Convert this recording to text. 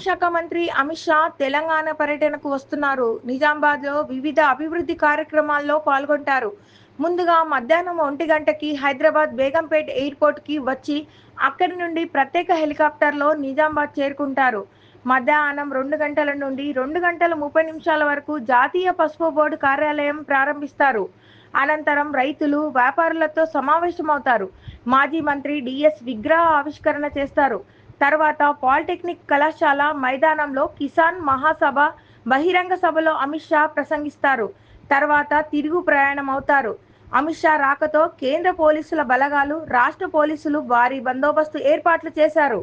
శాఖ మంత్రి అమిత్ షా తెలంగాణ పర్యటనకు వస్తున్నారు. నిజామాబాద్లో వివిధ అభివృద్ధి కార్యక్రమాల్లో పాల్గొంటారు. ముందుగా మధ్యాహ్నం 1 గంటకి హైదరాబాద్ బేగంపేట్ ఎయిర్పోర్ట్‌కి వచ్చి అక్కడి నుండి ప్రత్యేక హెలికాప్టర్‌లో నిజామాబాద్ చేరుకుంటారు. మధ్యాహ్నం 2 గంటల నుండి 2 గంటల 30 నిమిషాల వరకు జాతీయ పసుపు బోర్డు కార్యాలయం ప్రారంభిస్తారు. అనంతరం రైతులు, వ్యాపారులతో సమావేశమవుతారు. మాజీ మంత్రి డిఎస్ విగ్రహ ఆవిష్కరణ చేస్తారు. తర్వాత పాలిటెక్నిక్ కళాశాల మైదానంలో కిసాన్ మహాసభ బహిరంగ సభలో అమిత్ షా ప్రసంగిస్తారు. తర్వాత తిరుగు ప్రయాణం అవుతారు. అమిత్ షా రాకతో కేంద్ర పోలీసుల బలగాలు, రాష్ట్ర పోలీసులు భారీ బందోబస్తు ఏర్పాట్లు చేశారు.